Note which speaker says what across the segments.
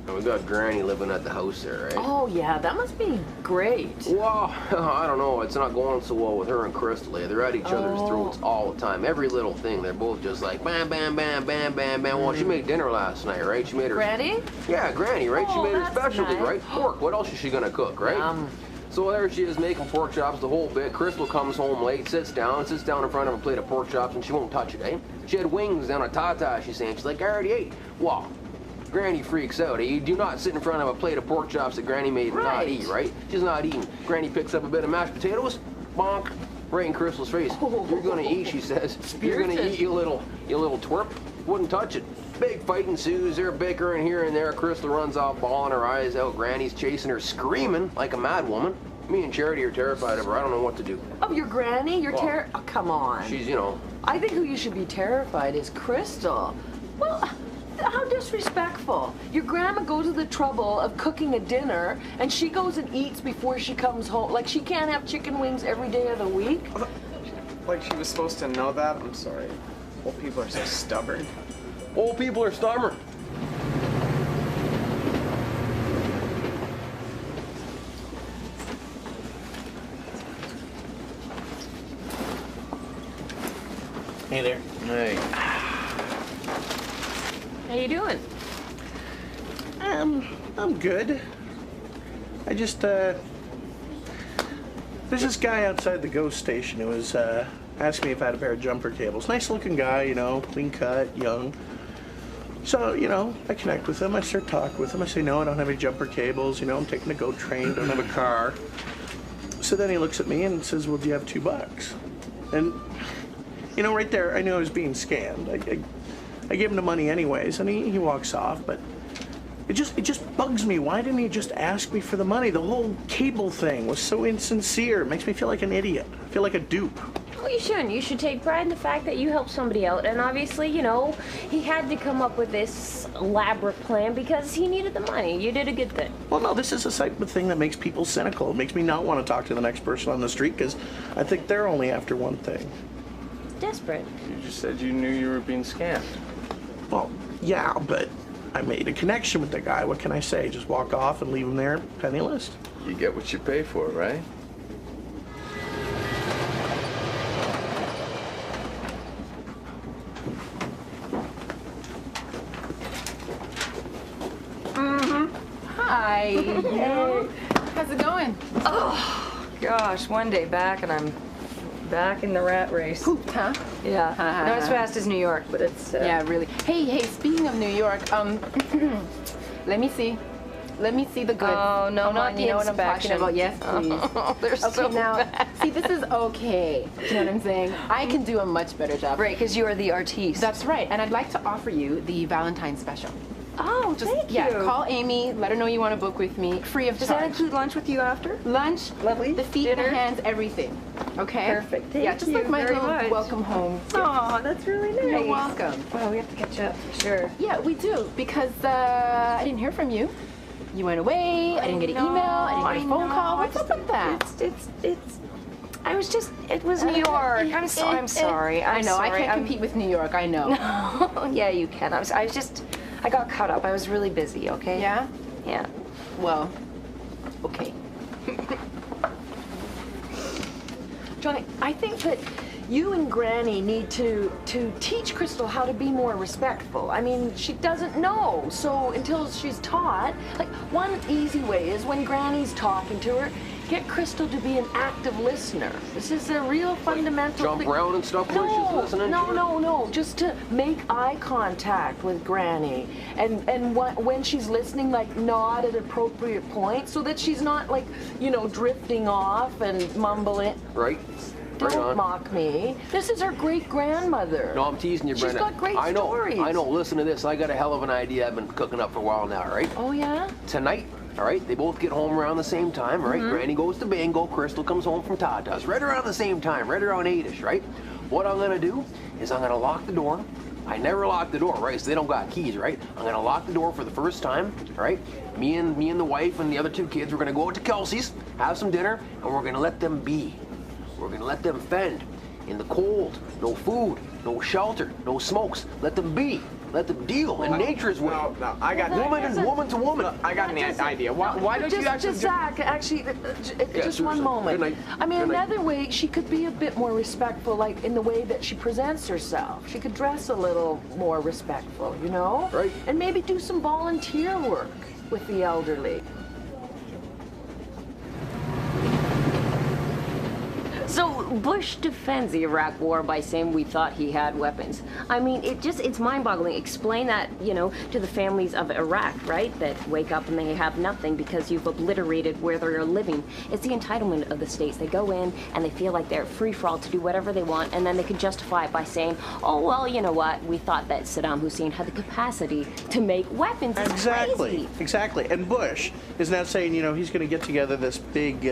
Speaker 1: We got Granny living at the house there, right?
Speaker 2: Oh, yeah, that must be great.
Speaker 1: Well, I don't know. It's not going so well with her and Crystal. They're at each other's throats all the time. Every little thing, they're both just like, bam, bam, bam, bam, bam, bam. Well, she made dinner last night, right? She made her...
Speaker 2: Granny?
Speaker 1: Yeah, Granny, right? She
Speaker 2: Oh,
Speaker 1: made her
Speaker 2: that's
Speaker 1: specialty,
Speaker 2: nice.
Speaker 1: right? Pork. What else is she gonna cook, right? So there she is making pork chops the whole bit. Crystal comes home late, sits down in front of a plate of pork chops, and she won't touch it, eh? She had wings down a tata, she's saying. She's like, I already ate. Well, Granny freaks out. You do not sit in front of a plate of pork chops that Granny made and not eat, right? She's not eating. Granny picks up a bit of mashed potatoes, bonk, right in Crystal's face. You're gonna eat, she says. You're gonna eat, you little twerp. Wouldn't touch it. Big fight ensues. They're bickering here and there. Crystal runs off, bawling her eyes out. Granny's chasing her, screaming like a mad woman. Me and Charity are terrified of her. I don't know what to do.
Speaker 2: Of your granny? You're oh, come on.
Speaker 1: She's, you know...
Speaker 2: I think who you should be terrified is Crystal. Well, how disrespectful. Your grandma goes to the trouble of cooking a dinner, and she goes and eats before she comes home. Like, she can't have chicken wings every day of the week?
Speaker 3: Like she was supposed to know that? I'm sorry. Old people are so stubborn.
Speaker 1: Old people are stubborn.
Speaker 4: Hey there.
Speaker 1: Hey.
Speaker 2: How you doing?
Speaker 4: I'm good. I just, there's this guy outside the ghost station who was, asking me if I had a pair of jumper cables. Nice looking guy, you know, clean cut, young. So, you know, I connect with him, I start talking with him. I say, no, I don't have any jumper cables, you know, I'm taking the GO train, don't have a car. So then he looks at me and says, well, do you have $2? And, you know, right there, I knew I was being scammed. I gave him the money anyways, and he walks off, but it just bugs me. Why didn't he just ask me for the money? The whole cable thing was so insincere. It makes me feel like an idiot. I feel like a dupe.
Speaker 5: Well, you shouldn't. You should take pride in the fact that you helped somebody out, and obviously, you know, he had to come up with this elaborate plan because he needed the money. You did a good thing.
Speaker 4: Well, no, this is a type of thing that makes people cynical. It makes me not want to talk to the next person on the street because I think they're only after one thing.
Speaker 5: Desperate.
Speaker 3: You just said you knew you were being scammed.
Speaker 4: Well, yeah, but I made a connection with the guy. What can I say? Just walk off and leave him there penniless?
Speaker 6: You get what you pay for, right?
Speaker 7: Hi. Hey. How's it going?
Speaker 2: Oh, gosh, one day back and I'm back in the rat race.
Speaker 7: Pooped, huh?
Speaker 2: Yeah. Not as fast as New York, but it's...
Speaker 7: Yeah, really. Hey, speaking of New York, let me see. Let me see the goods.
Speaker 2: Oh, no,
Speaker 7: Come
Speaker 2: not
Speaker 7: on,
Speaker 2: the
Speaker 7: you know what I'm talking
Speaker 2: inspection.
Speaker 7: about. Yes, please.
Speaker 2: Oh, they're
Speaker 7: Okay,
Speaker 2: so
Speaker 7: now,
Speaker 2: bad.
Speaker 7: see, this is okay. Do you know what I'm saying? I can do a much better job.
Speaker 2: Right, because you are the artiste.
Speaker 7: That's right, and I'd like to offer you the Valentine's special.
Speaker 5: Oh, thank you.
Speaker 7: Call Amy, let her know you want to book with me, free of
Speaker 5: Does
Speaker 7: charge.
Speaker 5: that include lunch with you after?
Speaker 7: Lunch,
Speaker 2: Lovely.
Speaker 7: the feet,
Speaker 5: Dinner?
Speaker 7: the hands, everything. Okay?
Speaker 5: Perfect. Thank
Speaker 7: yeah, just
Speaker 5: you
Speaker 7: like my
Speaker 5: very
Speaker 7: little
Speaker 5: much.
Speaker 7: welcome home.
Speaker 5: Oh, that's really nice.
Speaker 7: You're welcome.
Speaker 5: Well, we have to catch up for sure.
Speaker 7: Yeah, we do, because I didn't hear from you. You went away, I didn't get an email, I didn't get a phone call. What's up with that?
Speaker 5: It's I was just, it was New York. I'm sorry.
Speaker 7: I know, I
Speaker 5: sorry.
Speaker 7: can't compete with New York, I know.
Speaker 5: Yeah, you can. I got caught up. I was really busy, okay?
Speaker 7: Yeah?
Speaker 5: Yeah.
Speaker 7: Well, okay.
Speaker 2: Johnny, I think that you and Granny need to teach Crystal how to be more respectful. I mean, she doesn't know, so until she's taught, like one easy way is when Granny's talking to her, get Crystal to be an active listener. This is a real fundamental
Speaker 1: Jump
Speaker 2: thing.
Speaker 1: around and stuff where she's listening?
Speaker 2: No. Just to make eye contact with Granny. And when she's listening, like nod at appropriate points so that she's not like, you know, drifting off and mumbling.
Speaker 1: Right. Right
Speaker 2: Don't
Speaker 1: on.
Speaker 2: mock me. This is her great-grandmother.
Speaker 1: No, I'm teasing you, Brenda.
Speaker 2: She's got great
Speaker 1: I know,
Speaker 2: stories.
Speaker 1: I know. Listen to this. I got a hell of an idea I've been cooking up for a while now, right?
Speaker 2: Oh, yeah?
Speaker 1: Tonight, all right, they both get home around the same time, right? Granny goes to bingo, Crystal comes home from Tata's, right around the same time, right around 8-ish, right? What I'm gonna do is I'm gonna lock the door. I never lock the door, right? So they don't got keys, right? I'm gonna lock the door for the first time, all right? Me and the wife and the other 2 kids, we're gonna go out to Kelsey's, have some dinner, and we're gonna let them be. We're gonna let them fend in the cold. No food, no shelter, no smokes. Let them be. Let them deal in nature's way.
Speaker 3: No, I got
Speaker 1: Woman to woman.
Speaker 3: I got an idea. Why don't you actually
Speaker 2: just Zach, actually, just one
Speaker 1: seriously.
Speaker 2: moment.
Speaker 1: Good night.
Speaker 2: I mean,
Speaker 1: Good night.
Speaker 2: another way, she could be a bit more respectful, like in the way that she presents herself. She could dress a little more respectful, you know?
Speaker 1: Right.
Speaker 2: And maybe do some volunteer work with the elderly.
Speaker 5: So Bush defends the Iraq War by saying we thought he had weapons. I mean, it's mind-boggling. Explain that, to the families of Iraq, right? That wake up and they have nothing because you've obliterated where they're living. It's the entitlement of the states. They go in and they feel like they're free-for-all to do whatever they want, and then they can justify it by saying, oh, well, you know what? We thought that Saddam Hussein had the capacity to make weapons. It's crazy.
Speaker 4: Exactly. And Bush is now saying, he's going to get together this big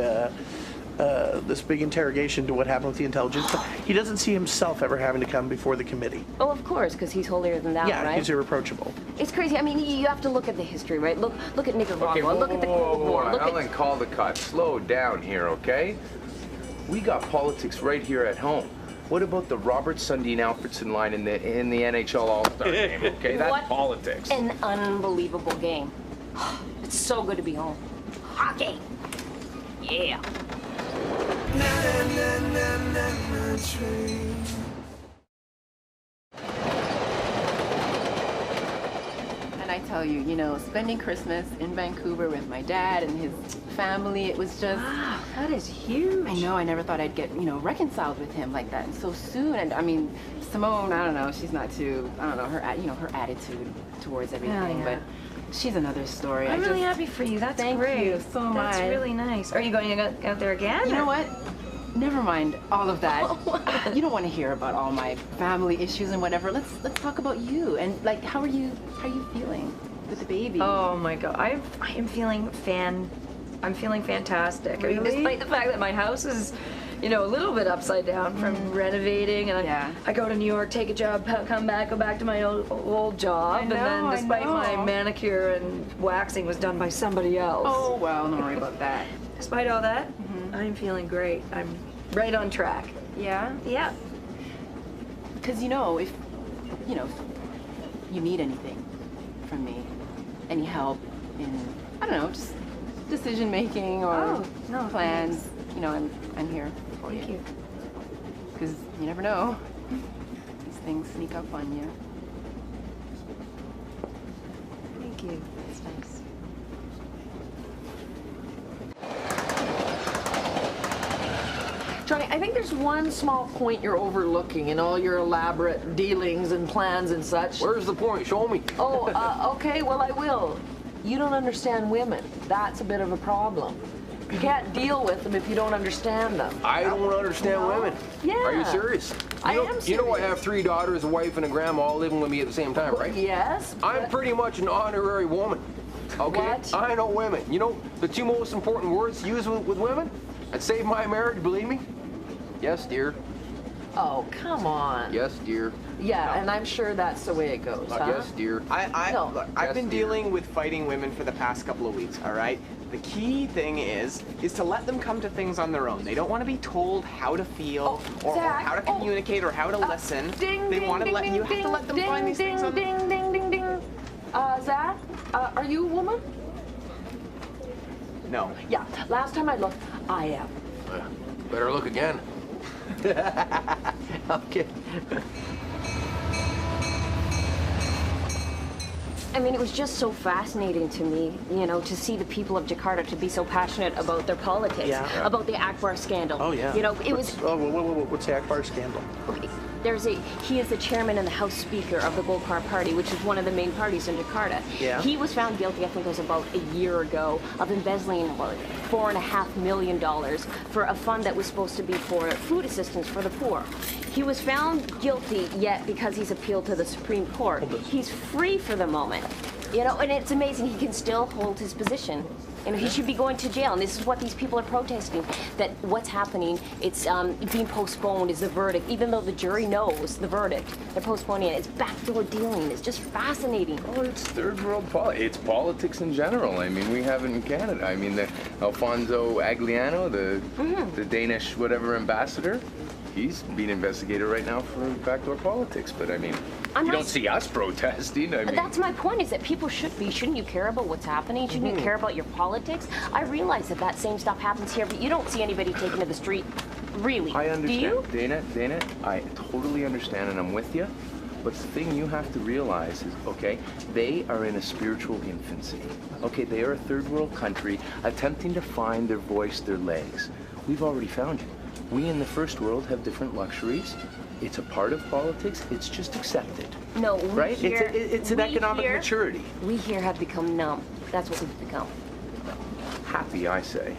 Speaker 4: interrogation to what happened with the intelligence, but he doesn't see himself ever having to come before the committee.
Speaker 5: Oh, of course, because he's holier than thou,
Speaker 4: Yeah,
Speaker 5: right?
Speaker 4: he's irreproachable.
Speaker 5: It's crazy. I mean, you have to look at the history, right? Look at Nicaragua. Look at the Cold War. Look
Speaker 6: Ellen,
Speaker 5: at...
Speaker 6: call the cut. Slow down here, okay? We got politics right here at home. What about the Robert Sundin Alfredson line in the NHL All-Star game, okay? That's
Speaker 5: What
Speaker 6: politics.
Speaker 5: An unbelievable game. It's so good to be home. Hockey. Yeah.
Speaker 7: And I tell you, spending Christmas in Vancouver with my dad and his family, it was just...
Speaker 2: Wow, that is huge.
Speaker 7: I know, I never thought I'd get, reconciled with him like that and so soon. And I mean, Simone, I don't know, she's not too, I don't know, her attitude towards everything,
Speaker 2: yeah.
Speaker 7: but she's another story.
Speaker 8: I'm really happy for you. That's
Speaker 7: Thank
Speaker 8: great.
Speaker 7: you so much.
Speaker 8: That's really nice. Are you going out there again?
Speaker 7: You know what? Never mind all of that. You don't want to hear about all my family issues and whatever. Let's talk about you and like how are you feeling with the baby?
Speaker 8: Oh my God, I am feeling I'm feeling fantastic. I mean,
Speaker 7: Really?
Speaker 8: despite the fact that my house is, a little bit upside down from renovating, and
Speaker 7: Yeah.
Speaker 8: I go to New York, take a job, come back, go back to my old job, and then
Speaker 7: I
Speaker 8: despite my
Speaker 7: know.
Speaker 8: manicure and waxing was done by somebody else.
Speaker 7: Oh well, don't worry about that.
Speaker 8: Despite all that, I'm feeling great. I'm right on track.
Speaker 7: Yeah?
Speaker 8: Yeah.
Speaker 7: Because if you need anything from me, any help in, I don't know, just decision making or
Speaker 8: Oh, no,
Speaker 7: plans, I'm here for
Speaker 8: Thank you.
Speaker 7: Because you never know. These things sneak up on you.
Speaker 8: Thank you. That's nice.
Speaker 2: Johnny, I think there's one small point you're overlooking in all your elaborate dealings and plans and such.
Speaker 1: Where's the point? Show me.
Speaker 2: Oh, okay, well, I will. You don't understand women. That's a bit of a problem. You can't deal with them if you don't understand them.
Speaker 1: I don't understand women.
Speaker 2: Yeah.
Speaker 1: Are you serious?
Speaker 2: I am
Speaker 1: You know I
Speaker 2: serious.
Speaker 1: have 3 daughters, a wife, and a grandma all living with me at the same time, right?
Speaker 2: Yes.
Speaker 1: I'm pretty much an honorary woman. Okay?
Speaker 2: What?
Speaker 1: I know women. You know the 2 most important words to use with women? I'd save my marriage, believe me. Yes, dear.
Speaker 2: Oh, come on.
Speaker 1: Yes, dear.
Speaker 2: Yeah, and I'm sure that's the way it goes, huh?
Speaker 1: Yes, dear.
Speaker 2: No.
Speaker 3: Look, I've
Speaker 1: Yes,
Speaker 3: been
Speaker 1: dear.
Speaker 3: dealing with fighting women for the past couple of weeks, all right? The key thing is to let them come to things on their own. They don't want to be told how to feel or
Speaker 2: Zach,
Speaker 3: how to communicate or how to listen.
Speaker 2: Ding,
Speaker 3: They
Speaker 2: ding,
Speaker 3: want to
Speaker 2: ding,
Speaker 3: let
Speaker 2: ding,
Speaker 3: you have to let them
Speaker 2: ding,
Speaker 3: find these
Speaker 2: ding,
Speaker 3: things on
Speaker 2: ding, ding, ding, ding. Zach, are you a woman?
Speaker 3: No.
Speaker 2: Yeah, last time I looked, I am.
Speaker 1: Better look again. Okay.
Speaker 5: I mean, it was just so fascinating to me, to see the people of Jakarta to be so passionate about their politics,
Speaker 4: Yeah.
Speaker 5: about the Akbar scandal.
Speaker 4: Oh, yeah.
Speaker 5: It was...
Speaker 4: What's the Akbar scandal?
Speaker 5: Okay, He is the chairman and the House Speaker of the Golkar Party, which is one of the main parties in Jakarta.
Speaker 3: Yeah.
Speaker 5: He was found guilty, I think it was about a year ago, of embezzling $4.5 million for a fund that was supposed to be for food assistance for the poor. He was found guilty, yet because he's appealed to the Supreme Court, he's free for the moment. You know, and it's amazing he can still hold his position. You know, he should be going to jail, and this is what these people are protesting, that what's happening, it's being postponed is the verdict. Even though the jury knows the verdict, they're postponing it. It's backdoor dealing. It's just fascinating.
Speaker 6: Oh, it's third world politics. It's politics in general. I mean, we have it in Canada. I mean, the Alfonso Agliano, the Danish whatever ambassador, he's being investigated right now for backdoor politics. But I mean, you don't see us protesting. I mean,
Speaker 5: that's my point, is that people shouldn't you care about what's happening? Shouldn't you care about your politics? I realize that same stuff happens here, but you don't see anybody taking to the street, really.
Speaker 6: I understand.
Speaker 5: Do you?
Speaker 6: Dana, I totally understand, and I'm with you. But the thing you have to realize is, okay, they are in a spiritual infancy. Okay, they are a third world country attempting to find their voice, their legs. We've already found it. We in the first world have different luxuries. It's a part of politics. It's just accepted.
Speaker 5: No,
Speaker 6: right? It's an economic maturity.
Speaker 5: We here have become numb. That's what we've become.
Speaker 6: Happy, I say.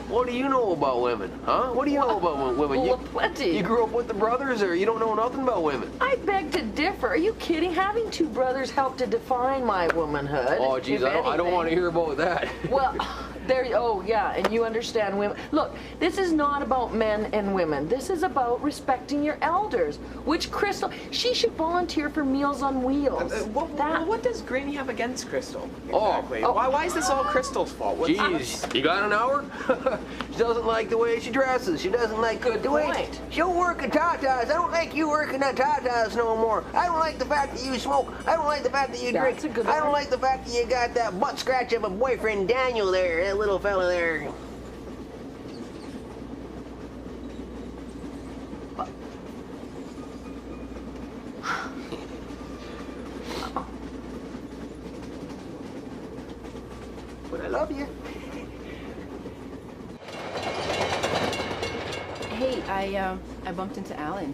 Speaker 1: What do you know about women, huh? What do you know about women?
Speaker 2: Well, plenty.
Speaker 1: You grew up with the brothers, or you don't know nothing about women?
Speaker 2: I beg to differ. Are you kidding? Having two brothers helped to define my womanhood.
Speaker 1: Oh, geez, I don't want to hear about that.
Speaker 2: Well, oh, yeah, and you understand women. Look, this is not about men and women. This is about respecting your elders, which Crystal, she should volunteer for Meals on Wheels.
Speaker 3: What does Granny have against Crystal? Exactly.
Speaker 1: Oh.
Speaker 3: Why is this all Crystal's fault?
Speaker 1: Jeez, you got an hour? She doesn't like the way she dresses. She doesn't like the way she'll work at Tata's. I don't like you working at Tata's no more. I don't like the fact that you smoke. I don't like the fact that you drink. I don't like the fact that you got that butt scratch of a boyfriend Daniel there, that little fella there. But I love you.
Speaker 7: Hey, I bumped into Alan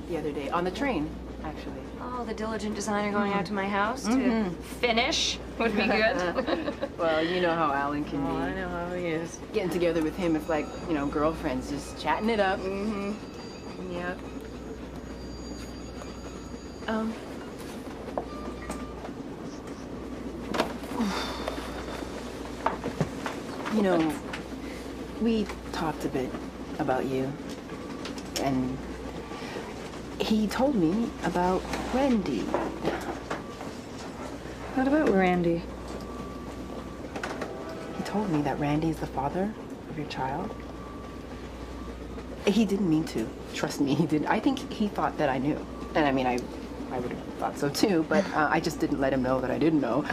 Speaker 7: the other day on the train, actually.
Speaker 8: Oh, the diligent designer going out to my house to finish would be good.
Speaker 7: Well, you know how Alan can be.
Speaker 8: I know how he is.
Speaker 7: Getting together with him, it's like, you know, girlfriends just chatting it up.
Speaker 8: Yep.
Speaker 7: You know, we talked a bit about you, and he told me about Randy.
Speaker 8: What about Randy?
Speaker 7: He told me that Randy is the father of your child. He didn't mean to. Trust me, he didn't. I think he thought that I knew. And I mean, I would have thought so too, but I just didn't let him know that I didn't know.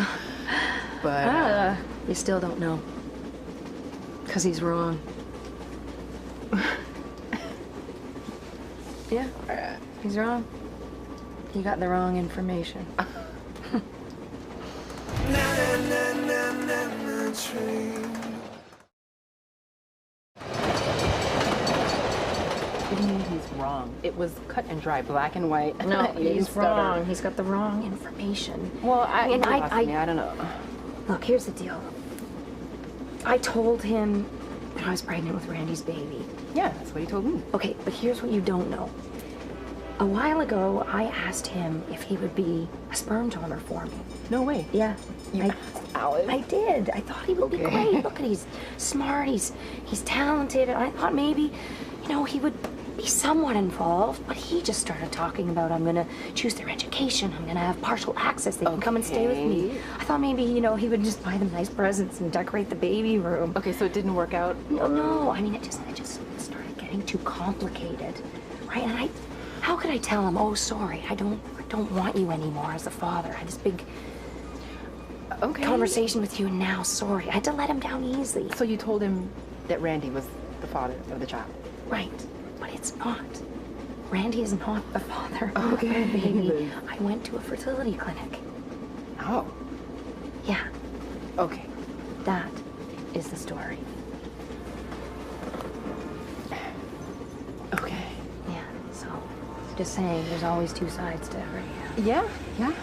Speaker 7: But
Speaker 8: you still don't know. Because he's wrong. Yeah, he's wrong. You got the wrong information.
Speaker 7: What do you mean he's wrong? It was cut and dry, black and white.
Speaker 8: No, he's wrong. He's got the wrong information.
Speaker 7: Well,
Speaker 8: I
Speaker 7: don't know.
Speaker 8: Look, here's the deal. I told him that I was pregnant with Randy's baby.
Speaker 7: Yeah, that's what he told me.
Speaker 8: Okay, but here's what you don't know. A while ago, I asked him if he would be a sperm donor for me.
Speaker 7: No way.
Speaker 8: Yeah.
Speaker 7: Alan?
Speaker 8: I did. I thought he would be great. Look at he's smart, he's talented, and I thought maybe, you know, he would be somewhat involved, but he just started talking about, I'm gonna choose their education, I'm gonna have partial access, they can come and stay with me. I thought maybe, you know, he would just buy them nice presents and decorate the baby room.
Speaker 7: Okay, so it didn't work out?
Speaker 8: No, I mean, it just started getting too complicated, right? And how could I tell him, oh, sorry, I don't want you anymore as a father. I had this big conversation with you, and now, sorry. I had to let him down easily.
Speaker 7: So you told him that Randy was the father of the child?
Speaker 8: Right, but it's not. Randy is not the father of the baby. I went to a fertility clinic.
Speaker 7: Oh.
Speaker 8: Yeah.
Speaker 7: Okay.
Speaker 8: That is the story. Just saying, there's always two sides to every.
Speaker 7: Yeah, yeah.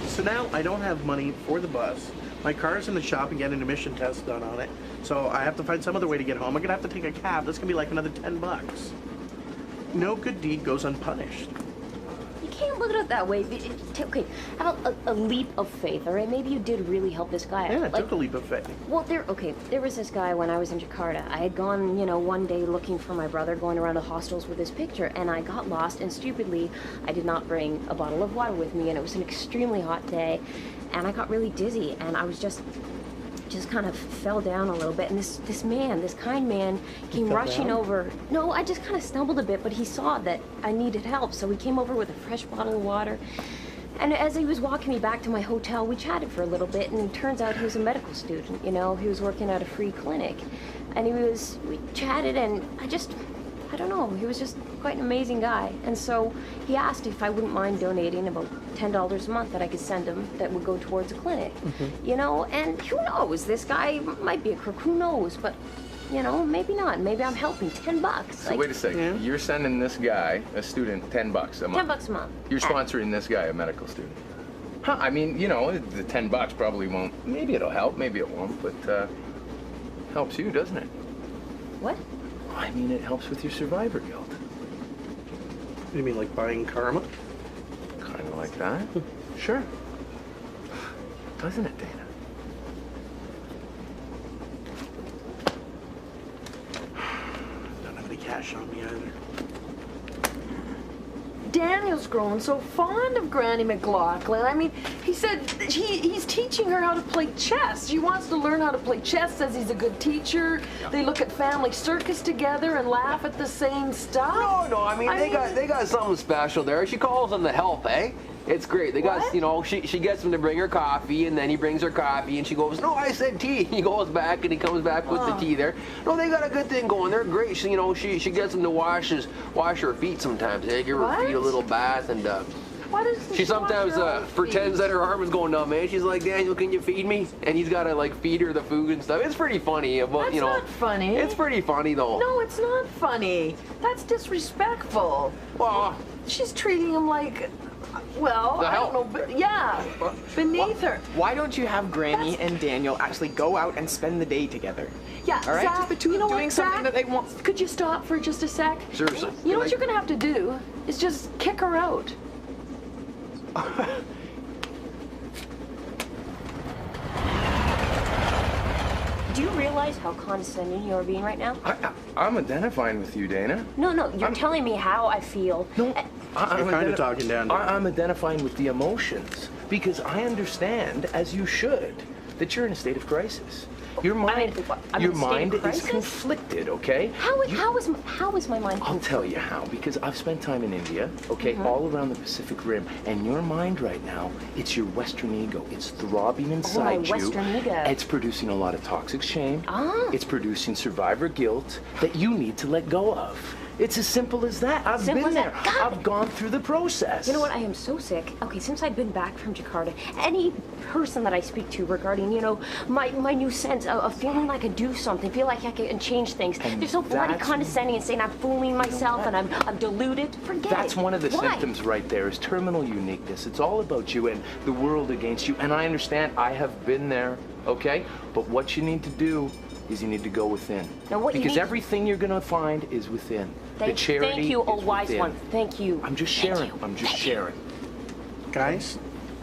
Speaker 4: So now I don't have money for the bus. My car's in the shop and get an emission test done on it. So I have to find some other way to get home. I'm gonna have to take a cab. That's gonna be like another $10. No good deed goes unpunished.
Speaker 5: You can't look at it that way. Okay, have a leap of faith, all right? Maybe you did really help this guy.
Speaker 4: Yeah, I took a leap of faith.
Speaker 5: Well, there was this guy when I was in Jakarta. I had gone, one day looking for my brother, going around the hostels with his picture, and I got lost, and stupidly, I did not bring a bottle of water with me, and it was an extremely hot day, and I got really dizzy, and I was just kind of fell down a little bit, and this kind man came rushing over. No, I just kind of stumbled a bit, but he saw that I needed help, so he came over with a fresh bottle of water. And as he was walking me back to my hotel, we chatted for a little bit, and it turns out he was a medical student, he was working at a free clinic. And we chatted, and I don't know, he was just quite an amazing guy. And so he asked if I wouldn't mind donating about $10 a month that I could send him that would go towards a clinic. And who knows, this guy might be a crook, who knows, but maybe not. Maybe I'm helping. $10.
Speaker 6: So wait a second. Yeah. You're sending this guy, a student, $10 a month.
Speaker 5: $10 a month.
Speaker 6: You're sponsoring this guy, a medical student. Huh? I mean, the $10 probably won't. Maybe it'll help. Maybe it won't. But helps you, doesn't it?
Speaker 5: What?
Speaker 6: I mean, it helps with your survivor guilt.
Speaker 4: You mean like buying karma?
Speaker 6: Kind of like that. Sure. Doesn't it, Dana?
Speaker 4: Don't have any cash on me either.
Speaker 2: Daniel's grown so fond of Granny McLaughlin. I mean, he said he's teaching her how to play chess. She wants to learn how to play chess, says he's a good teacher. They look at family circus together and laugh at the same stuff.
Speaker 1: No, I mean, they got something special there. She calls them the help, eh? It's great. They got, she gets him to bring her coffee, and then he brings her coffee, and she goes, no, I said tea. He goes back, and he comes back with the tea there. No, they got a good thing going. They're great. She gets him to wash her feet sometimes. They give her feet a little bath, and she sometimes pretends that her arm is going numb, man. She's like, Daniel, can you feed me? And he's got to, feed her the food and stuff. It's pretty funny. But,
Speaker 2: That's not funny.
Speaker 1: It's pretty funny, though.
Speaker 2: No, it's not funny. That's disrespectful.
Speaker 1: Well,
Speaker 2: she's treating him like... Well, I don't know, but yeah, beneath her.
Speaker 3: Why don't you have Granny and Daniel actually go out and spend the day together?
Speaker 2: Yeah,
Speaker 3: all right?
Speaker 2: Zach,
Speaker 3: Just the two doing something that they want.
Speaker 2: Could you stop for just a sec?
Speaker 1: Seriously.
Speaker 2: You know what you're gonna have to do is just kick her out.
Speaker 5: Do you realize how condescending you're being right now?
Speaker 6: I'm identifying with you, Dana.
Speaker 5: No, you're telling me how I feel.
Speaker 6: No,
Speaker 4: You're kind of talking down to me.
Speaker 6: I'm identifying with the emotions because I understand, as you should, that you're in a state of crisis. Your mind, is conflicted, okay?
Speaker 5: How is my mind conflicted?
Speaker 6: I'll tell you how, because I've spent time in India, okay, all around the Pacific Rim, and your mind right now, it's your Western ego. It's throbbing inside you.
Speaker 5: Western ego.
Speaker 6: It's producing a lot of toxic shame. It's producing survivor guilt that you need to let go of. It's as simple as that. I've been there. I've gone through the process.
Speaker 5: You know what? I am so sick. Okay, since I've been back from Jakarta, any person that I speak to regarding, my new sense of feeling like I do something, feel like I can change things. They're so bloody condescending and saying I'm fooling myself and I'm deluded. Forget it.
Speaker 6: That's one of the symptoms right there is terminal uniqueness. It's all about you and the world against you. And I understand. I have been there, okay? But what you need to do is you need to go within. Because everything you're going to find is within.
Speaker 5: Thank you, oh wise one. Thank you.
Speaker 6: I'm just sharing.
Speaker 4: Guys,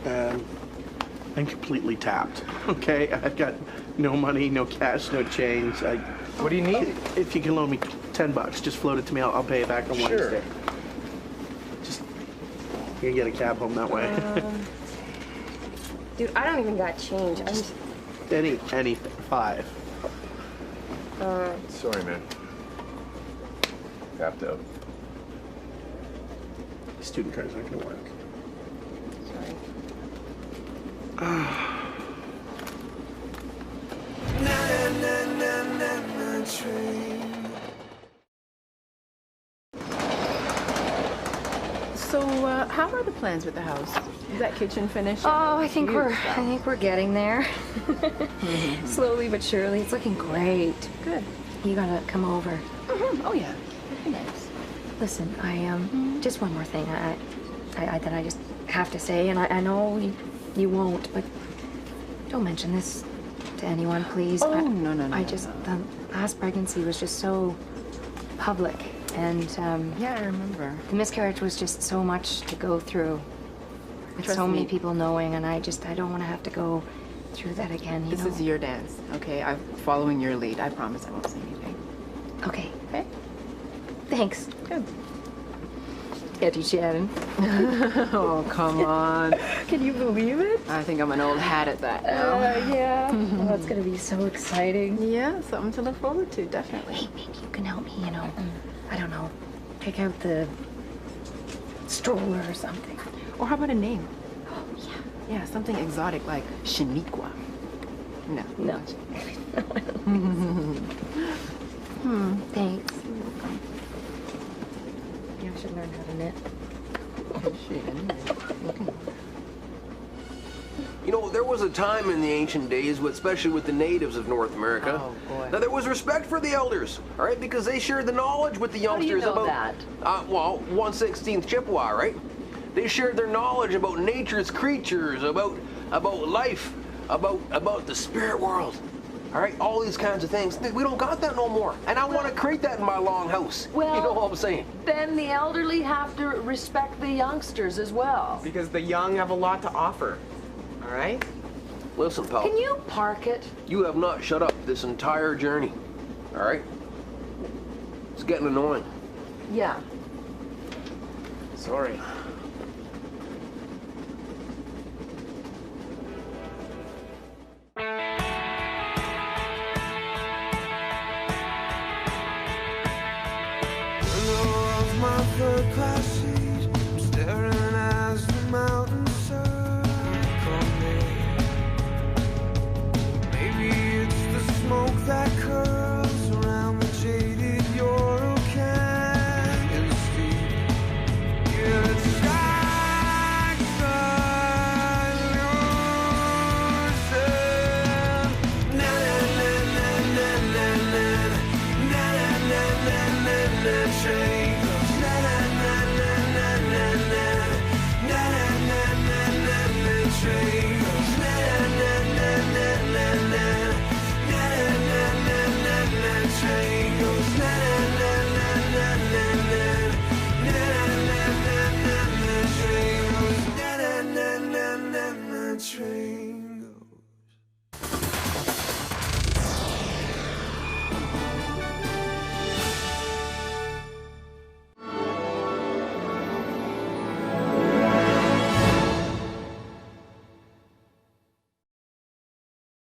Speaker 4: I'm completely tapped. Okay, I've got no money, no cash, no change.
Speaker 6: What do you need?
Speaker 4: If you can loan me $10, just float it to me. I'll pay it back on Wednesday. Just you can get a cab home that way.
Speaker 5: Dude, I don't even got change. I'm just...
Speaker 4: Anything. 5.
Speaker 6: Sorry, man. Tapped out.
Speaker 4: Student card's not gonna work.
Speaker 5: Sorry.
Speaker 7: So, how are the plans with the house? Is that kitchen finished?
Speaker 8: Oh, I think
Speaker 7: Huge
Speaker 8: we're
Speaker 7: stuff.
Speaker 8: getting there. Slowly but surely. It's looking great.
Speaker 7: Good.
Speaker 8: You gotta come over.
Speaker 7: Oh yeah. That'd be nice.
Speaker 8: Listen, I just one more thing. That I just have to say, and I know you won't, but don't mention this to anyone, please.
Speaker 7: Oh, no.
Speaker 8: The last pregnancy was just so public, and
Speaker 7: Yeah, I remember.
Speaker 8: the miscarriage was just so much to go through. With
Speaker 7: Trust
Speaker 8: so many
Speaker 7: me.
Speaker 8: people knowing, and I don't want to have to go through that again. You
Speaker 7: This
Speaker 8: know?
Speaker 7: is your dance, okay? I'm following your lead. I promise I won't say anything.
Speaker 8: Okay.
Speaker 7: Okay?
Speaker 8: Thanks.
Speaker 7: Good.
Speaker 8: Auntie Shannon.
Speaker 7: Oh, come on.
Speaker 8: Can you believe it?
Speaker 7: I think I'm an old hat at that now.
Speaker 8: Yeah. Oh, it's gonna be so exciting.
Speaker 7: Yeah, something to look forward to, definitely.
Speaker 8: Hey, maybe you can help me, I don't know, pick out the stroller or something.
Speaker 7: Or how about a name? Oh, yeah. Yeah, something exotic like Shaniqua. No.
Speaker 8: No. Thanks. Yeah, I should learn how to knit.
Speaker 1: You know, there was a time in the ancient days, especially with the natives of North America,
Speaker 7: Oh, boy.
Speaker 1: that there was respect for the elders, all right, because they shared the knowledge with the
Speaker 2: How do you
Speaker 1: youngsters
Speaker 2: know
Speaker 1: about,
Speaker 2: that?
Speaker 1: well, 1/16 Chippewa, right? They shared their knowledge about nature's creatures, about life, about the spirit world. All right, all these kinds of things. We don't got that no more. And I want to create that in my long house.
Speaker 2: Well-
Speaker 1: you know what I'm saying?
Speaker 2: Then the elderly have to respect the youngsters as well.
Speaker 3: Because the young have a lot to offer. All right?
Speaker 1: Listen, pal.
Speaker 2: Can you park it?
Speaker 1: You have not shut up this entire journey. All right? It's getting annoying.
Speaker 2: Yeah.
Speaker 6: Sorry.
Speaker 9: Window of my third class seat, I'm staring